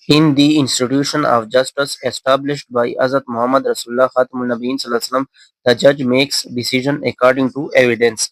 In the institution of justice established by Hazrat Muhammad Rasulullah Khatamul Nabiyyin Sallallahu Alaihi Wasallam, the judge makes decision according to evidence.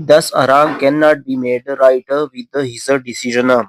Thus, a wrong cannot be made right with his decision.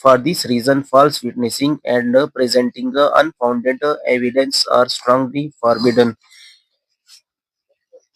For this reason, false witnessing and presenting unfounded evidence are strongly forbidden.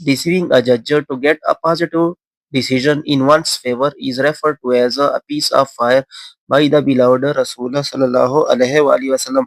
Deceiving a judge to get a positive decision in one's favor is referred to as a piece of fire by the beloved Rasul sallallahu alaihi wasallam.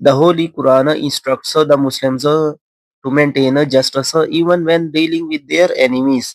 The Holy Quran instructs the Muslims to maintain justice even when dealing with their enemies.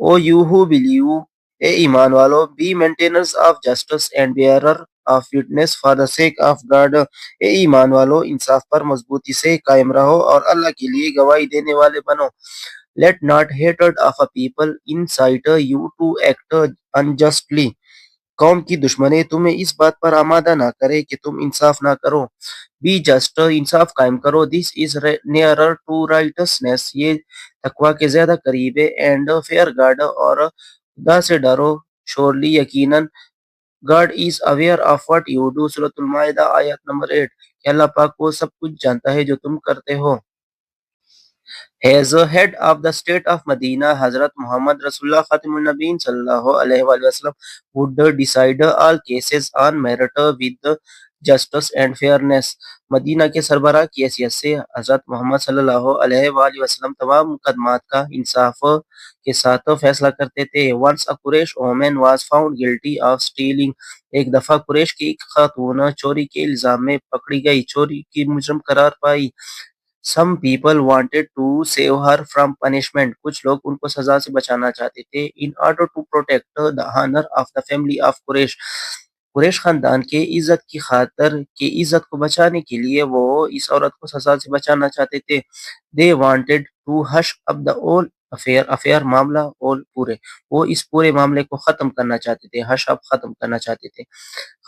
O you who believe, اے ایمان والو, be maintainers of justice and bearer of witness for the sake of God. اے ایمان والو, انصاف پر مضبوطی سے قائم رہو اور اللہ کے لیے گواہی دینے والے بنو. Let not hatred of a people incite you to act unjustly. قوم کی دشمنی تمہیں اس بات پر آمادہ نہ کرے کہ تم انصاف نہ کرو. Be just, انصاف قائم کرو. This is nearer to righteousness. یہ تقوی کے زیادہ قریب ہے. And fear God, اور خدا سے ڈرو. Surely یقیناً God is aware of what you do. سورۃ المائدہ آیت نمبر 8. کہ اللہ پاک وہ سب کچھ جانتا ہے جو تم کرتے ہو. As a head of the state of Medina, Hazrat Muhammad Rasulullah Khatamul Nabiyyin Sallallahu Alaihi Wasallam would decide all cases on merit with justice and fairness. مدینہ کے سربراہ کی حیثیت سے حضرت محمد صلی اللہ علیہ وآلہ وسلم تمام مقدمات کا انصاف کے ساتھ فیصلہ کرتے تھے. Once a Quraysh woman was found guilty of stealing. ایک دفعہ قریش کی ایک خاتون چوری کے الزام میں پکڑی گئی, چوری کی مجرم قرار پائی. Some people wanted to save her from punishment. کچھ لوگ ان کو سزا سے بچانا چاہتے تھے. In order to protect the honor of the family of Quraysh. قریش خاندان کے عزت کی خاطر کہ عزت کو بچانے کے لیے وہ اس عورت کو سزا سے بچانا چاہتے تھے. They wanted to hush up the whole affair معاملہ all پورے. وہ اس پورے معاملے کو ختم کرنا چاہتے تھے. hush up ختم کرنا چاہتے تھے.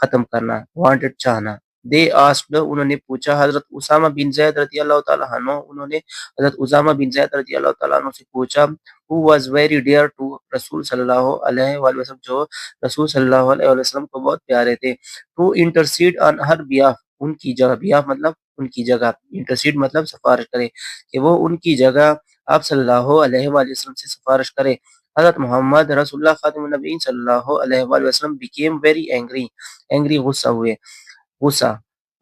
ختم کرنا. wanted چاہنا. They asked, انہوں نے پوچھا حضرت اسامہ بن زید رضی اللہ تعالیٰ عنہ, انہوں نے حضرت اسامہ بن زید رضی اللہ تعالیٰ عنہ سے پوچھا, who was very dear to رسول صلی اللہ علیہ وآلہ وسلم, جو رسول صلی اللہ علیہ وسلم کو بہت پیارے تھے, to intercede on her behalf, ان کی جگہ, behalf مطلب ان کی جگہ, intercede مطلب سفارش کرے, کہ وہ ان کی جگہ آپ صلی اللہ علیہ وآلہ وسلم سے سفارش کرے. حضرت محمد رسول اللہ خاتم النبیین صلی اللہ علیہ وآلہ وسلم became very angry, غصہ ہوئے, غصہ.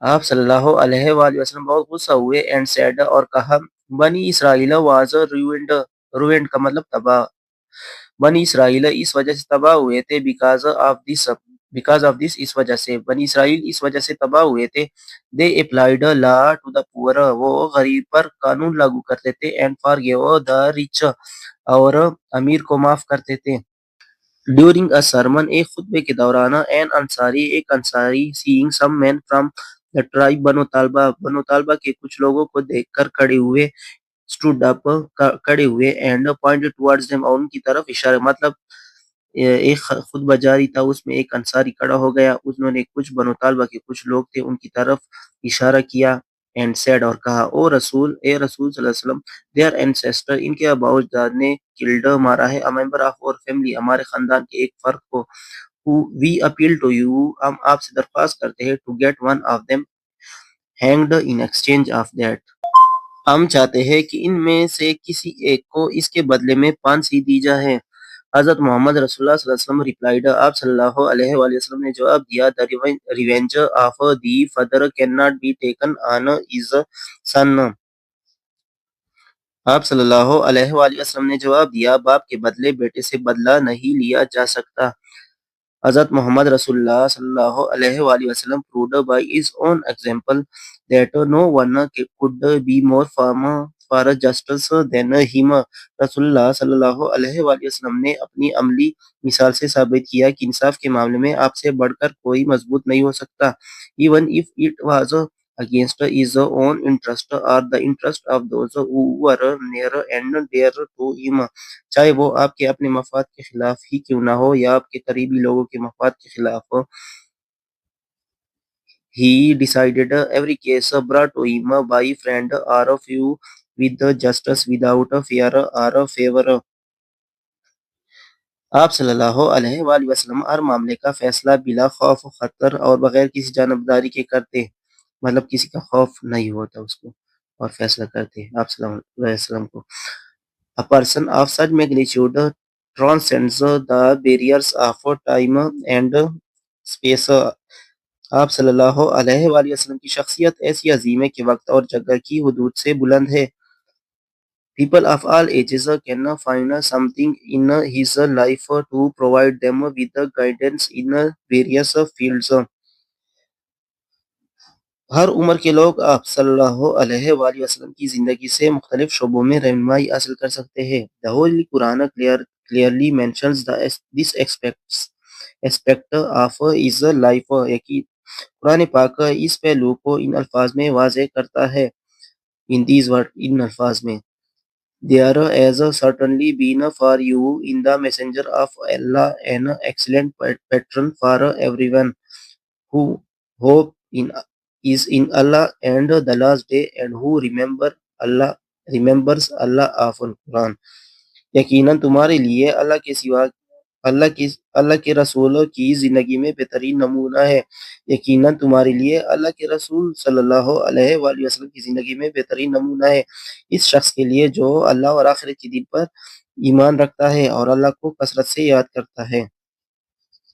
آپ صلی اللہ علیہ وآلہ وسلم بہت غصہ ہوئے. اینڈ سیڈ, اور کہا, بنی اسرائیل واز ruined کا مطلب تباہ. بنی اسرائیل اس وجہ سے تباہ ہوئے تھے. because of this اس وجہ سے. بنی اسرائیل اس وجہ سے تباہ ہوئے تھے. they applied law to the poor, وہ غریب پر قانون لاگو کرتے تھے. and forgave the rich, اور امیر کو معاف کرتے تھے. During a sermon, ایک خطبے کے دوران, an انصاری, ایک Ansari, seeing some men from the tribe بنو طالبہ کے کچھ لوگوں کو دیکھ کر کھڑے ہوئے, stood up, کھڑے ہوئے, and pointed towards them, اور ان کی طرف اشارہ, مطلب ایک خطبہ جاری تھا, اس میں ایک انصاری کھڑا ہو گیا, انہوں نے کچھ بنو طالبہ کے کچھ لوگ تھے ان کی طرف اشارہ کیا. and said, اور کہا, اے رسول صلی اللہ علیہ وسلم, their ancestor, ان کے آباء و اجداد نے killed, مارا ہے, a member of our family, ہمارے خاندان کے ایک فرد کو, who we appeal to you, ہم آپ سے درخواست کرتے ہیں, to get one of them hanged in exchange of that, ہم چاہتے ہیں کہ ان میں سے کسی ایک کو اس کے بدلے میں پھانسی دی جائے. حضرت محمد رسول اللہ صلی اللہ علیہ وسلم replied, آپ صلی اللہ علیہ وآلہ وسلم نے جواب دیا, the revenge of the father cannot be taken on his son. آپ صلی اللہ علیہ وآلہ وسلم نے جواب دیا, باپ کے بدلے بیٹے سے بدلہ نہیں لیا جا سکتا. حضرت محمد رسول اللہ صلی اللہ علیہ وآلہ وسلم proved by his own example that no one could be more firm for justice than him. رسول اللہ صلی اللہ علیہ وآلہ وسلم نے اپنی عملی مثال سے ثابت کیا کہ انصاف کے معاملے میں آپ سے بڑھ کر کوئی مضبوط نہیں ہو سکتا. Even if it was against his own interest or the interest of those who were near and dear to him. چاہے وہ آپ کے اپنے مفاد کے خلاف ہی کیوں نہ ہو یا آپ کے قریبی لوگوں کے مفاد کے خلاف ہو. He decided every case brought to him by friend or few with justice without fear or favor. آپ صلی اللہ علیہ وآلہ وسلم ہر معاملے کا فیصلہ بلا خوف و خطر اور بغیر کسی جانبداری کے کرتے، مطلب کسی کا خوف نہیں ہوتا اس کو، اور فیصلہ کرتے آپ صلی اللہ علیہ وسلم کو. A person of such magnitude transcends the barriers of time and space. آپ صلی اللہ علیہ وآلہ وسلم کی شخصیت ایسی عظیم ہے کہ وقت اور جگہ کی حدود سے بلند ہے. People of all ages can find something in his life to provide them with guidance in various fields. ہر عمر کے لوگ آپ صلی اللہ علیہ وآلہ وسلم کی زندگی سے مختلف شعبوں میں رہنمائی حاصل کر سکتے ہیں. The Holy Quran clearly mentions this aspect of his life. قرآن پاک اس پہلو کو ان الفاظ میں واضح کرتا ہے. In these words, ان الفاظ میں. There has certainly been for you in the messenger of Allah an excellent patron for everyone who hope is in Allah and the last day and who remembers Allah often. قرآن. یقیناً تمہارے لیے اللہ کے رسول کی زندگی میں بہترین نمونہ ہے. یقیناً تمہارے لیے اللہ کے رسول صلی اللہ علیہ وآلہ وسلم کی زندگی میں بہترین نمونہ ہے اس شخص کے لیے جو اللہ اور آخرت کے دن پر ایمان رکھتا ہے اور اللہ کو کثرت سے یاد کرتا ہے.